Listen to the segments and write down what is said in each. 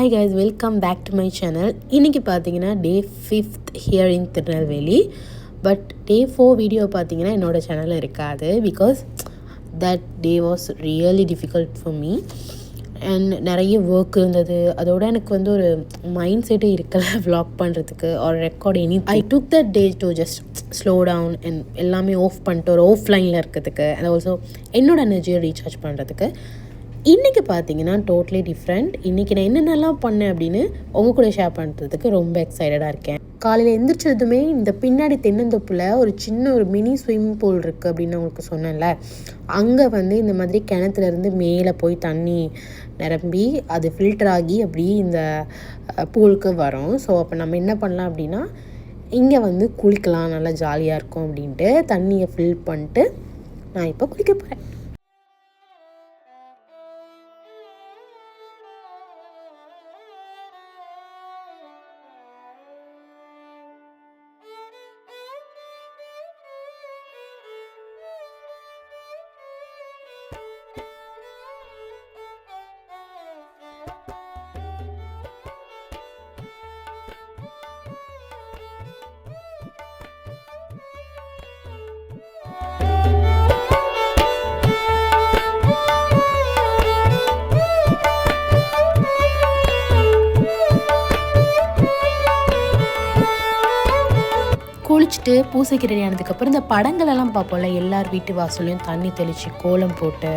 Hi guys, welcome back to my channel. இன்றைக்கி பார்த்தீங்கன்னா day 5th here in Tirunelveli. But day 4 video பார்த்தீங்கன்னா என்னோடய சேனலில் இருக்காது. Because that day was really difficult for me. And நிறைய work இருந்தது. அதோட எனக்கு வந்து ஒரு மைண்ட் செட்டே இருக்கலை vlog பண்ணுறதுக்கு or record any. I took that day to just slow down and எல்லாமே ஆஃப் பண்ணிட்டு ஒரு ஆஃப்லைனில் இருக்கிறதுக்கு அண்ட் ஆல்சோ என்னோடய எனர்ஜியை ரீசார்ஜ் பண்ணுறதுக்கு. இன்றைக்கி பார்த்தீங்கன்னா டோட்டலி டிஃப்ரெண்ட். இன்றைக்கி நான் என்னென்னலாம் பண்ணேன் அப்படின்னு உங்கள் கூட ஷேர் பண்ணுறதுக்கு ரொம்ப எக்ஸைட்டடாக இருக்கேன். காலையில் எந்திரிச்சதுமே இந்த பின்னாடி தென்னந்தோப்பில் ஒரு சின்ன ஒரு மினி ஸ்விம்மிங் பூல் இருக்குது அப்படின்னு உங்களுக்கு சொன்னேன்ல. அங்கே வந்து இந்த மாதிரி கிணத்துலேருந்து மேலே போய் தண்ணி நிரம்பி அது ஃபில்டர் ஆகி அப்படி இந்த பூலுக்கு வரும். ஸோ அப்போ நம்ம என்ன பண்ணலாம் அப்படின்னா இங்கே வந்து குளிக்கலாம், நல்லா ஜாலியாக இருக்கும் அப்படின்ட்டு தண்ணியை ஃபில் பண்ணிட்டு நான் இப்போ குளிக்க போகிறேன். குளிச்சுட்டு பூசைக்கு ரெடி ஆனதுக்கப்புறம் இந்த படங்களெல்லாம் பார்ப்போம்ல, எல்லார் வீட்டு வாசலையும் தண்ணி தெளித்து கோலம் போட்டு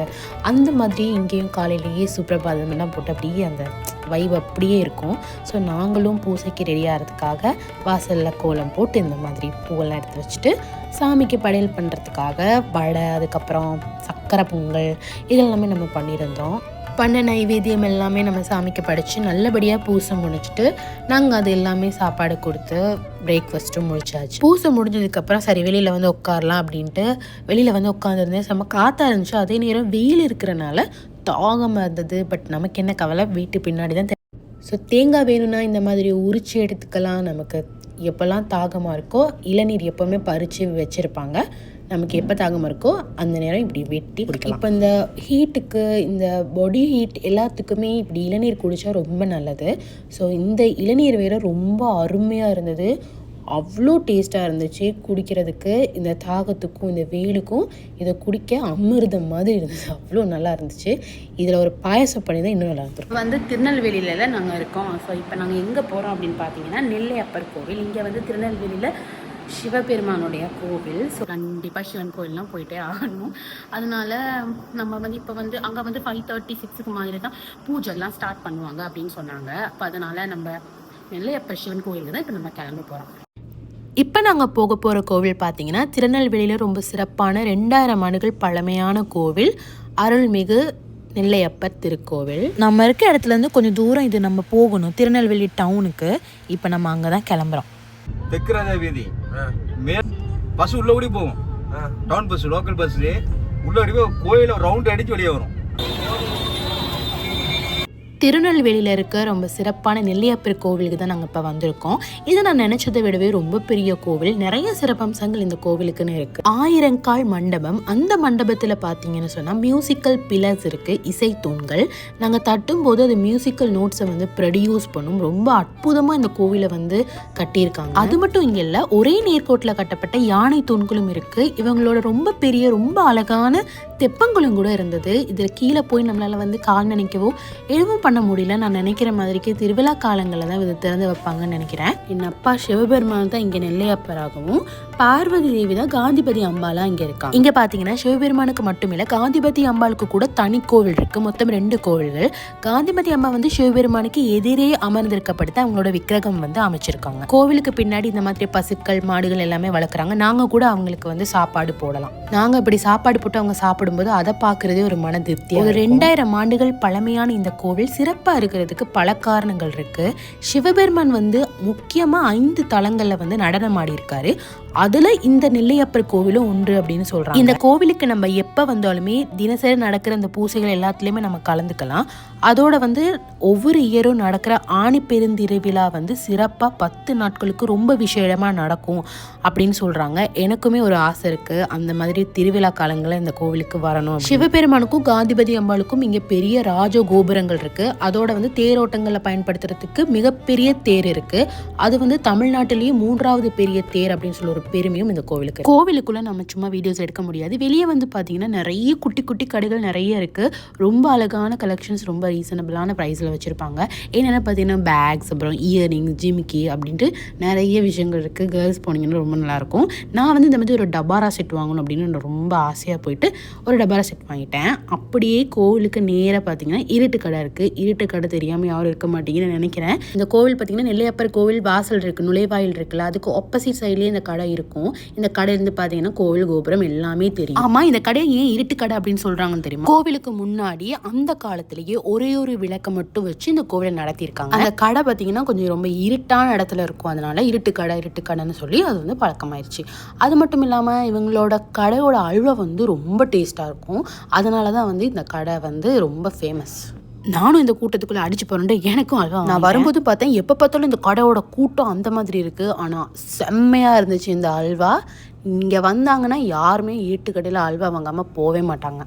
அந்த மாதிரி இங்கேயும் காலையிலேயே சுப்பிரபாதம் எல்லாம் போட்டு அப்படியே அந்த வைப் அப்படியே இருக்கும். ஸோ நாங்களும் பூசைக்கு ரெடி ஆகிறதுக்காக வாசலில் கோலம் போட்டு இந்த மாதிரி பூவெல்லாம் எடுத்து வச்சுட்டு சாமிக்கு படையல் பண்ணுறதுக்காக வடை, அதுக்கப்புறம் சக்கரை பொங்கல் இதெல்லாமே நம்ம பண்ணியிருந்தோம். பண்ண நைவேத்தியம் எல்லாமே நம்ம சாமிக்கு படைச்சு நல்லபடியாக பூசை முடிச்சுட்டு நாங்கள் அது எல்லாமே சாப்பாடு கொடுத்து பிரேக்ஃபாஸ்ட்டும் முடிச்சாச்சு. பூசை முடிஞ்சதுக்கப்புறம் சரி வெளியில் வந்து உட்காரலாம் அப்படின்ட்டு வெளியில் வந்து உட்காந்துருந்தேன். செம்ம காற்றா இருந்துச்சு. அதே நேரம் வெயில் இருக்கிறனால தாகமாக இருந்தது. பட் நமக்கு என்ன கவலை, வீட்டு பின்னாடி தான். ஸோ தேங்காய் வேணும்னா இந்த மாதிரி உரிச்சு எடுத்துக்கலாம். நமக்கு எப்போல்லாம் தாகமாக இருக்கோ, இளநீர் எப்போவுமே பறித்து வச்சுருப்பாங்க, நமக்கு எப்போ தாகமாக இருக்கோ அந்த நேரம் இப்படி வெட்டி குடிக்கலாம். இப்போ இந்த ஹீட்டுக்கு, இந்த பாடி ஹீட் எல்லாத்துக்குமே இப்படி இளநீர் குடித்தா ரொம்ப நல்லது. ஸோ இந்த இளநீர் வேறு ரொம்ப அருமையாக இருந்தது, அவ்வளோ டேஸ்ட்டாக இருந்துச்சு குடிக்கிறதுக்கு. இந்த தாகத்துக்கும் இந்த வெயிலுக்கும் இதை குடிக்க அமிர்தம் மாதிரி இருந்துச்சு, அவ்வளோ நல்லா இருந்துச்சு. இதில் ஒரு பாயசம் பண்ணி தான் இன்னும் நல்லா இருந்துருக்கும். வந்து திருநெல்வேலியில் நாங்கள் இருக்கோம். ஸோ இப்போ நாங்கள் எங்கே போகிறோம் அப்படின்னு பார்த்தீங்கன்னா நெல்லையப்பர் கோவில். இங்கே வந்து திருநெல்வேலியில் சிவபெருமானுடைய கோவில். ஸோ கண்டிப்பாக சிவன் கோவில்லாம் போயிட்டே ஆகணும். அதனால நம்ம வந்து இப்போ வந்து அங்கே வந்து 5:36 மாதிரி தான் பூஜைலாம் ஸ்டார்ட் பண்ணுவாங்க அப்படின்னு சொன்னாங்க. அப்போ அதனால் நம்ம நெல்லையப்பர் சிவன் கோவிலுக்கு தான் இப்போ நம்ம கிளம்ப போகிறோம். இப்போ நாங்கள் போக போகிற கோவில் பார்த்தீங்கன்னா திருநெல்வேலியில் ரொம்ப சிறப்பான 2000 ஆண்டுகள் பழமையான கோவில், அருள்மிகு நெல்லையப்பர் திருக்கோவில். நம்ம இருக்க இடத்துலேருந்து கொஞ்சம் தூரம் இது நம்ம போகணும் திருநெல்வேலி டவுனுக்கு. இப்போ நம்ம அங்கே தான் கிளம்புறோம். தெற்குராஜா வீதி பஸ் உள்ள ஓடி போகும், டவுன் பஸ், லோக்கல் பஸ் உள்ள ஓடி போய் கோயில ரவுண்ட் அடிச்சு வெளியே வரும். திருநெல்வேலியில் இருக்க ரொம்ப சிறப்பான நெல்லையப்பர் கோவிலுக்கு தான் நாங்கள் இப்போ வந்திருக்கோம். இதை நான் நினச்சதை விடவே ரொம்ப பெரிய கோவில். நிறைய சிறப்பம்சங்கள் இந்த கோவிலுக்குன்னு இருக்குது. 1000 கால் மண்டபம். அந்த மண்டபத்தில் பார்த்தீங்கன்னு சொன்னால் மியூசிக்கல் பில்லர்ஸ் இருக்குது, இசை தூண்கள். நாங்கள் தட்டும்போது அது மியூசிக்கல் நோட்ஸை வந்து ப்ரொடியூஸ் பண்ணும். ரொம்ப அற்புதமாக இந்த கோவிலை வந்து கட்டியிருக்காங்க. அது மட்டும் இங்கே இல்லை, ஒரே நேர்கோட்டில் கட்டப்பட்ட யானை தூண்களும் இருக்குது. இவங்களோட ரொம்ப பெரிய ரொம்ப அழகான தெப்பங்களும் கூட இருந்தது. இதில் கீழே போய் நம்மளால் வந்து கால் நினைக்கவோ எதுவும் பண்ண முடியல. நான் நினைக்கிற மாதிரிக்கு திருவிழா காலங்களில் தான் இதை திறந்து வைப்பாங்கன்னு நினைக்கிறேன். என் அப்பா சிவபெருமான் தான் இங்கே நெல்லையப்பராகவும், பார்வதி தேவி தான் காந்திபதி அம்பாலா இங்கே இருக்காங்க. இங்கே பார்த்தீங்கன்னா சிவபெருமானுக்கு மட்டும் இல்லை, காந்திபதி அம்பாளுக்கு கூட தனி கோவில் இருக்குது. மொத்தம் 2 கோவில்கள். காந்திபதி அம்மா வந்து சிவபெருமானுக்கு எதிரே அமர்ந்திருக்கப்படுத்த அவங்களோட விக்கிரகம் வந்து அமைச்சிருக்காங்க. கோவிலுக்கு பின்னாடி இந்த மாதிரி பசுக்கள், மாடுகள் எல்லாமே வளர்க்குறாங்க. நாங்கள் கூட அவங்களுக்கு வந்து சாப்பாடு போடலாம். நாங்கள் இப்படி சாப்பாடு போட்டு அவங்க சாப்பிடும்போது அதை பார்க்குறதே ஒரு மன திருப்தி. ஒரு 2000 ஆண்டுகள் பழமையான இந்த கோவில் சிறப்பாக இருக்கிறதுக்கு பல காரணங்கள் இருக்குது. சிவபெருமான் வந்து முக்கியமாக 5 தலங்களில் வந்து நடனம் ஆடி இருக்காரு. அதில் இந்த நெல்லையப்பர் கோவிலும் ஒன்று அப்படின்னு சொல்கிறாங்க. இந்த கோவிலுக்கு நம்ம எப்போ வந்தாலுமே தினசரி நடக்கிற இந்த பூசைகள் எல்லாத்துலேயுமே நம்ம கலந்துக்கலாம். அதோட வந்து ஒவ்வொரு இயரும் நடக்கிற ஆணி பெருந்திருவிழா வந்து சிறப்பாக 10 நாட்களுக்கு ரொம்ப விசேஷமாக நடக்கும் அப்படின்னு சொல்கிறாங்க. எனக்குமே ஒரு ஆசை இருக்குது, அந்த மாதிரி திருவிழா காலங்களில் இந்த கோவிலுக்கு வரணும். சிவபெருமானுக்கும் காந்திபதி அம்பாளுக்கும் இங்கே பெரிய ராஜ கோபுரங்கள் இருக்குது. அதோட வந்து தேரோட்டங்களில் பயன்படுத்துறதுக்கு மிகப்பெரிய தேர் இருக்குது. அது வந்து தமிழ்நாட்டிலேயே 3வது பெரிய தேர் அப்படின்னு சொல்லி ஒரு பெருமையும் இந்த கோவிலுக்கு. கோவிலுக்குள்ளே நம்ம சும்மா வீடியோஸ் எடுக்க முடியாது. வெளியே வந்து பார்த்தீங்கன்னா நிறைய குட்டி குட்டி கடைகள் நிறைய இருக்குது. ரொம்ப அழகான கலெக்ஷன்ஸ், ரொம்ப ரீசனபிளான ப்ரைஸில் வச்சுருப்பாங்க. என்னென்ன பார்த்தீங்கன்னா பேக்ஸ், அப்புறம் இயரிங்ஸ், ஜிமிக்கி அப்படின்ட்டு நிறைய விஷயங்கள் இருக்குது. கேர்ள்ஸ் போனீங்கன்னா ரொம்ப நல்லாயிருக்கும். நான் வந்து இந்த மாதிரி ஒரு டபாரா செட் வாங்கணும் அப்படின்னு ரொம்ப ஆசையாக போயிட்டு ஒரு டபாரா செட் வாங்கிட்டேன். அப்படியே கோவிலுக்கு நேராக பார்த்தீங்கன்னா இருட்டு கடை இருக்குது. இருட்டு கடை தெரியாமல் யாரும் இருக்க மாட்டீங்கன்னு நினைக்கிறேன். இந்த கோவில் பார்த்தீங்கன்னா நெல்லையப்பர் கோவில் வாசல் இருக்குது, நுழைவாயில் இருக்குல்ல, அதுக்கு ஆப்போசிட் சைட்லேயே இந்த கடை இருக்கும். இந்த கடையிலேருந்து பார்த்தீங்கன்னா கோவில் கோபுரம் எல்லாமே தெரியும். ஆமாம், இந்த கடையை ஏன் இருட்டு கடை அப்படின்னு சொல்கிறாங்கன்னு தெரியுமா? கோவிலுக்கு முன்னாடி அந்த காலத்திலேயே ஒரே ஒரு விளக்கை மட்டும் வச்சு இந்த கோவிலை நடத்தியிருக்காங்க. அந்த கடை பார்த்தீங்கன்னா கொஞ்சம் ரொம்ப இருட்டான இடத்துல இருக்கும். அதனால இருட்டு கடைன்னு சொல்லி அது வந்து பழக்கமாயிருச்சு. அது மட்டும் இல்லாமல் இவங்களோட கடையோட அல்வா வந்து ரொம்ப டேஸ்ட்டாக இருக்கும். அதனால தான் வந்து இந்த கடை வந்து ரொம்ப ஃபேமஸ். நானும் இந்த கூட்டத்துக்குள்ளே அடிச்சு போறேன்ட்டு எனக்கும் அல்வா. நான் வரும்போது பார்த்தேன், எப்போ பார்த்தாலும் இந்த கடையோட கூட்டம் அந்த மாதிரி இருக்குது. ஆனால் செம்மையாக இருந்துச்சு இந்த அல்வா. இங்கே வந்தாங்கன்னா யாருமே இருட்டு கடையில் அல்வா வாங்காமல் போவே மாட்டாங்க.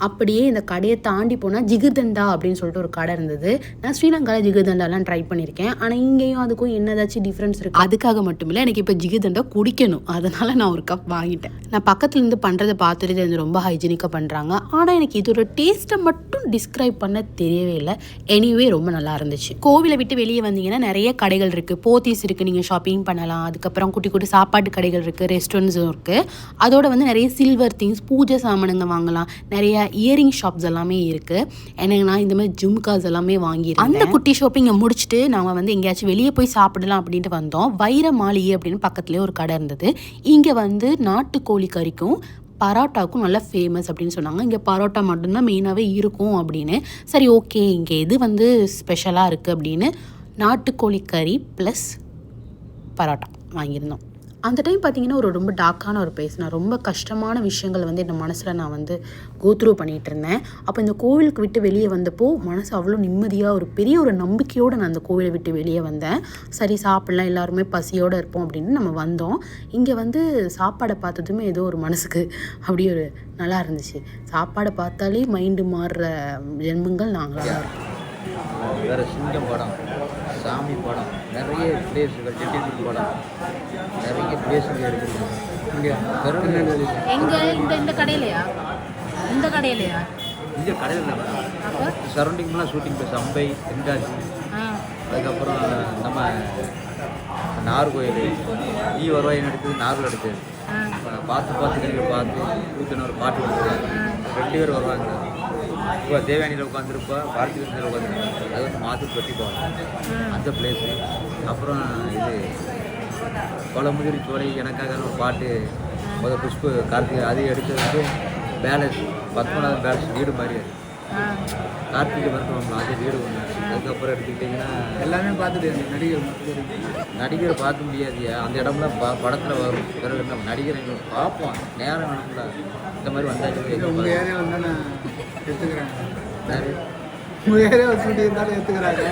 அப்படியே இந்த கடையை தாண்டி போனால் ஜிகிர்தண்டா அப்படின்னு சொல்லிட்டு ஒரு கடை இருந்தது. நான் ஸ்ரீலங்காவில் ஜிகிர்தண்டாலாம் ட்ரை பண்ணியிருக்கேன். ஆனால் இங்கேயும் அதுக்கும் என்னதாச்சும் டிஃப்ரென்ஸ் இருக்குது. அதுக்காக மட்டும் இல்லை, எனக்கு இப்போ ஜிகிர்தண்டா குடிக்கணும். அதனால் நான் ஒரு கப் வாங்கிட்டேன். நான் பக்கத்துலேருந்து பண்ணுறதை பார்த்துட்டு அது ரொம்ப ஹைஜீனிக்காக பண்ணுறாங்க. ஆனால் எனக்கு இதோட டேஸ்ட்டை மட்டும் டிஸ்கிரைப் பண்ண தெரியவே இல்லை. எனிவே ரொம்ப நல்லா இருந்துச்சு. கோவிலை விட்டு வெளியே வந்தீங்கன்னா நிறைய கடைகள் இருக்குது. போத்தீஸ் இருக்குது, நீங்கள் ஷாப்பிங் பண்ணலாம். அதுக்கப்புறம் குட்டி குட்டி சாப்பாட்டு கடைகள் இருக்குது, ரெஸ்டாரண்ட்ஸும் இருக்குது. அதோட வந்து நிறைய சில்வர் திங்ஸ், பூஜை சாமானுங்க வாங்கலாம். நிறைய இயரிங் ஷாப்ஸ் எல்லாமே இருக்குது. எனக்கு நான் இந்த மாதிரி ஜும்காஸ் எல்லாமே வாங்கியிருக்கேன். அந்த குட்டி ஷாப்பிங்கை முடிச்சுட்டு நாங்கள் வந்து எங்கேயாச்சும் வெளியே போய் சாப்பிடலாம் அப்படின்ட்டு வந்தோம். வைர மாளிகை அப்படின்னு பக்கத்துலேயே ஒரு கடை இருந்தது. இங்கே வந்து நாட்டுக்கோழி கறிக்கும் பரோட்டாவுக்கும் நல்லா ஃபேமஸ் அப்படின்னு சொன்னாங்க. இங்கே பரோட்டா மட்டும்தான் மெயினாகவே இருக்கும் அப்படின்னு. சரி, ஓகே, இங்கே எது வந்து ஸ்பெஷலாக இருக்குது அப்படின்னு நாட்டுக்கோழி கறி ப்ளஸ் பரோட்டா வாங்கியிருந்தோம். அந்த டைம் பார்த்தீங்கன்னா ஒரு ரொம்ப டார்க்கான ஒரு பிளேஸ். நான் ரொம்ப கஷ்டமான விஷயங்கள் வந்து என் மனசில் நான் வந்து கோத்ரூ பண்ணிகிட்டு இருந்தேன். அப்போ இந்த கோவிலுக்கு விட்டு வெளியே வந்தப்போ மனசு அவ்வளோ நிம்மதியாக, ஒரு பெரிய ஒரு நம்பிக்கையோடு நான் அந்த கோவிலை விட்டு வெளியே வந்தேன். சரி, சாப்பிட்லாம், எல்லாருமே பசியோடு இருப்போம் அப்படின்னு நம்ம வந்தோம். இங்கே வந்து சாப்பாடை பார்த்ததுமே ஏதோ ஒரு மனசுக்கு அப்படியே ஒரு நல்லா இருந்துச்சு. சாப்பாடை பார்த்தாலே மைண்டு மாறுற ஜென்மங்கள் நாங்களாக தான் இருக்கோம். வேறு சிங்கம் படம், சாமி படம், நிறைய பிளேஸுகள், செட்டில் படம், நிறைய பிளேஸுகள் இருக்குது. இங்கே இந்த கடையிலையா? இந்த கடையிலையா? இங்கே கடையில் இல்லை, சரௌண்டிங்லாம் ஷூட்டிங் பிளேஸ். அம்பை, தென்காசி, அதுக்கப்புறம் நம்ம நாகர்கோயில், வருவாயின் எடுத்தது, நாகூர் எடுத்தது. பார்த்து கறிகள் பார்த்து ஊற்றின ஒரு பாட்டு கொடுத்துருவாங்க. 2 பேர் வருவாங்க. இப்போ தேவயானியில் உட்காந்துருப்பா, பாரதி விருந்தில் உட்காந்துருப்பாங்க. அது வந்து மாதத்துக்கு பற்றி போவாங்க அந்த பிளேஸு. அப்புறம் இது கொலமுதிரி சோலை எனக்காக ஒரு பாட்டு புஷ்பு கார்த்திகை, அது எடுத்தது வந்து பேலன்ஸ், 19வது பேலன்ஸ் வீடு மாதிரி கார்த்திகை மருத்துவம், அது வீடு ஒன்று. அதுக்கப்புறம் எடுத்துக்கிட்டிங்கன்னா எல்லாமே பார்த்துட்டு நடிகரை பார்க்க முடியாது. அந்த இடம்லாம் படத்தில் வரும். பிறகு நம்ம நடிகரை பார்ப்போம், நேரம் வேணும்ல. இந்த மாதிரி வந்தாச்சு. உங்கள் ஏரியா வந்து நான் எடுத்துக்கிறேன். உங்கள் ஏரியா வச்சுக்கிட்டு இருந்தாலும் எடுத்துக்கிறாங்க.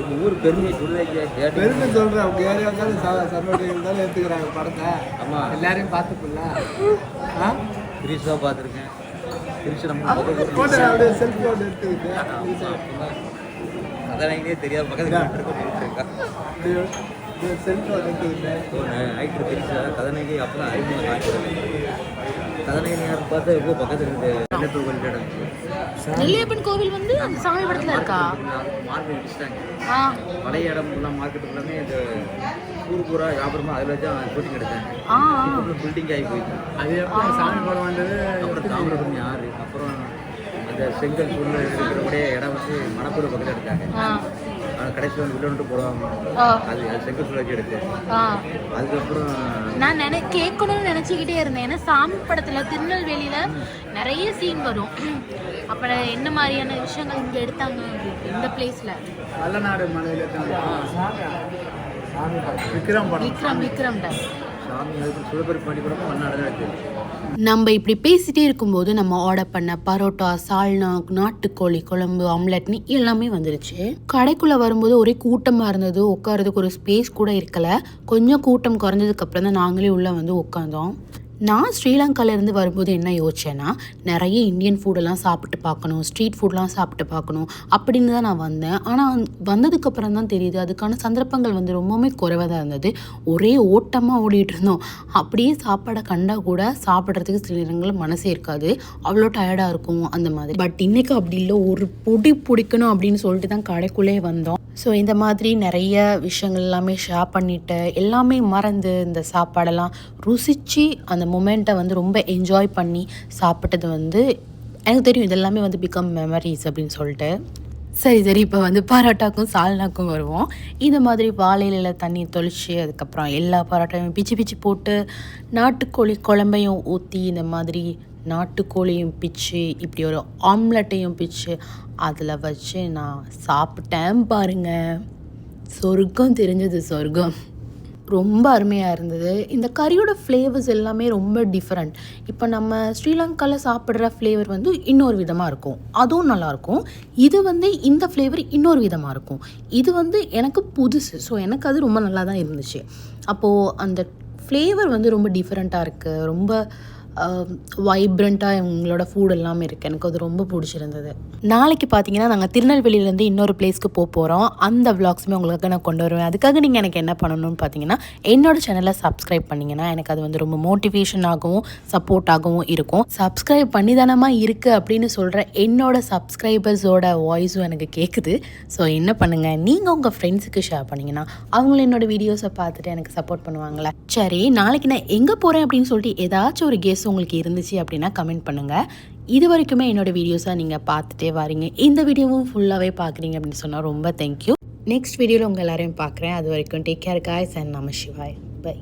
எங்கள் ஊர் பெருமை பெருமை சொல்கிறேன். உங்கள் ஏரியா இருந்தாலும் சர்வடி இருந்தாலும் எடுத்துக்கிறாங்க படத்தை. ஆமாம், எல்லாரையும் பார்த்துக்குள்ள திரிஷா பார்த்துருக்கேன். திரிஷா நம்ம அப்படியே செல்ஃபி ஃபோட்டோ எடுத்துக்கிட்டேன். கதாநாயகனே தெரியாத பக்கத்தில் செல்ஃபி ஃபோட்டோ எடுத்துக்கிட்டேன். ஆக்டர் திரிஷா கதாநாயகி அப்போ தான் அறிமுகம். கதாநாயகன் யாரும் பார்த்தா எப்போ பக்கத்தில் இருந்து கோயில் நெல்லையப்பன் கோவில் வந்து அந்த சாமி படத்தில் இருக்கா? மார்க்கெட் வச்சுட்டாங்க. பழைய இடம் ஃபுல்லாக மார்க்கெட் ஃபுல்லாமே இந்த பூரா வியாபாரமாக அதில் வச்சு ஷூட்டிங் எடுத்தாங்க. பில்டிங் ஆகி போயிட்டு அது எப்போ சாமி படம் வந்தது. அப்புறம் தாமிரபரணி ஆறு, அப்புறம் அந்த செங்கல் சூழ்நிலை இருக்கிறபடியே இடம் வச்சு மணப்பூர் பக்கத்தில் எடுத்தாங்க. கடைசி வந்து வில்லோன்ட்டு போடுவாங்க. அது செங்கல் சூழல் வச்சு எடுத்தேன். அதுக்கப்புறம் நான் கேட்கணும்னு நினச்சிக்கிட்டே இருந்தேன். ஏன்னா சாமி படத்தில் திருநெல்வேலியில் நிறைய சீன் வரும். அப்போ என்ன மாதிரியான விஷயங்கள் இங்கே எடுத்தாங்க அப்படின்னு இந்த பிளேஸில்? வல்லநாடு மலையில் விக்ரம் சாமி சுழப்பெருக்கு பண்ணி கூட வல்லநாடு இருக்குது. நம்ம இப்படி பேசிகிட்டே இருக்கும்போது நம்ம ஆர்டர் பண்ண பரோட்டா, சால்னா, நாட்டுக்கோழி குழம்பு, ஆம்லெட்னு எல்லாமே வந்துருச்சு. கடைக்குள்ளே வரும்போது ஒரே கூட்டமாக இருந்தது. உட்காரதுக்கு ஒரு ஸ்பேஸ் கூட இருக்கலை. கொஞ்சம் கூட்டம் குறைஞ்சதுக்கப்புறம் தான் நாங்களே உள்ளே வந்து உட்காந்தோம். நான் ஸ்ரீலங்காவிலேருந்து வரும்போது என்ன யோசிச்சேன்னா, நிறைய இந்தியன் ஃபுட்டெல்லாம் சாப்பிட்டு பார்க்கணும், ஸ்ட்ரீட் ஃபுட்லாம் சாப்பிட்டு பார்க்கணும் அப்படின்னு தான் நான் வந்தேன். ஆனால் வந்ததுக்கப்புறம் தான் தெரியுது அதுக்கான சந்தர்ப்பங்கள் வந்து ரொம்பவுமே குறைவாக தான் இருந்தது. ஒரே ஓட்டமாக ஓடிட்டு இருந்தோம். அப்படியே சாப்பாடை கண்டா கூட சாப்பிட்றதுக்கு சில நேரங்களில் மனசே இருக்காது, அவ்வளோ டயர்டாக இருக்கும் அந்த மாதிரி. பட் இன்றைக்கி அப்படி இல்லை, ஒரு பொடி பிடிக்கணும் அப்படின்னு சொல்லிட்டு தான் கடைக்குள்ளே வந்தோம். ஸோ இந்த மாதிரி நிறைய விஷயங்கள் எல்லாமே ஷேர் பண்ணிவிட்டு எல்லாமே மறந்து இந்த சாப்பாடெல்லாம் ருசித்து அந்த மொமெண்ட்டை வந்து ரொம்ப என்ஜாய் பண்ணி சாப்பிட்டது வந்து எனக்கு தெரியும். இதெல்லாமே வந்து பிகம் மெமரிஸ் அப்படின்னு சொல்லிட்டு. சரி இப்போ வந்து பரோட்டாக்கும் சால்னாக்கும் வருவோம். இந்த மாதிரி வாழையில தண்ணி தொளிச்சு அதுக்கப்புறம் எல்லா பரோட்டாவையும் பிச்சு போட்டு நாட்டுக்கோழி குழம்பையும் ஊற்றி இந்த மாதிரி நாட்டுக்கோழியும் பிச்சு இப்படி ஒரு ஆம்லெட்டையும் பிச்சு அதில் வச்சு நான் சாப்பிட்டேன் பாருங்க. சொர்க்கம் தெரிஞ்சது, சொர்க்கம். ரொம்ப அருமையாக இருந்தது. இந்த கறியோட ஃப்ளேவர்ஸ் எல்லாமே ரொம்ப டிஃப்ரெண்ட். இப்போ நம்ம ஸ்ரீலங்காவில் சாப்பிட்ற ஃப்ளேவர் வந்து இன்னொரு விதமாக இருக்கும், அதுவும் நல்லாயிருக்கும். இது வந்து இந்த ஃப்ளேவர் இன்னொரு விதமாக இருக்கும். இது வந்து எனக்கு புதுசு, ஸோ எனக்கு அது ரொம்ப நல்லா தான் இருந்துச்சு. அப்போது அந்த ஃப்ளேவர் வந்து ரொம்ப டிஃப்ரெண்ட்டாக இருக்குது, ரொம்ப வைப்ரண்ட்டாக இவங்களோட ஃபுட் எல்லாமே இருக்குது. எனக்கு அது ரொம்ப பிடிச்சிருந்தது. நாளைக்கு பார்த்தீங்கன்னா நாங்கள் திருநெல்வேலியிலேருந்து இன்னொரு பிளேஸ்க்கு போகிறோம். அந்த விளாக்ஸுமே உங்களுக்காக நான் கொண்டு வருவேன். அதுக்காக நீங்கள் எனக்கு என்ன பண்ணணும்னு பார்த்தீங்கன்னா, என்னோடய சேனலை சப்ஸ்கிரைப் பண்ணிங்கன்னா எனக்கு அது வந்து ரொம்ப மோட்டிவேஷனாகவும் சப்போர்ட்டாகவும் இருக்கும். சப்ஸ்கிரைப் பண்ணி தானமா இருக்குது அப்படின்னு சொல்கிற என்னோடய சப்ஸ்கிரைபர்ஸோட வாய்ஸும் எனக்கு கேட்குது. ஸோ என்ன பண்ணுங்கள், நீங்கள் உங்கள் ஃப்ரெண்ட்ஸுக்கு ஷேர் பண்ணிங்கன்னா அவங்களும் என்னோடய வீடியோஸை பார்த்துட்டு எனக்கு சப்போர்ட் பண்ணுவாங்களே. சரி, நாளைக்கு நான் எங்கே போகிறேன் அப்படின்னு சொல்லிட்டு ஏதாச்சும் ஒரு கெஸ் உங்களுக்கு இருந்துச்சு அப்படின்னா கமெண்ட் பண்ணுங்கள். இது வரைக்குமே என்னோடய வீடியோஸாக நீங்கள் பார்த்துட்டே வரீங்க, இந்த வீடியோவும் ஃபுல்லாகவே பார்க்குறீங்க அப்படின்னு சொன்னால் ரொம்ப தேங்க்யூ. நெக்ஸ்ட் வீடியோவில் உங்கள் எல்லாரையும் பார்க்குறேன். அது வரைக்கும் டேக் கேர் காய்ஸ் அண்ட் நம சிவாய். பை.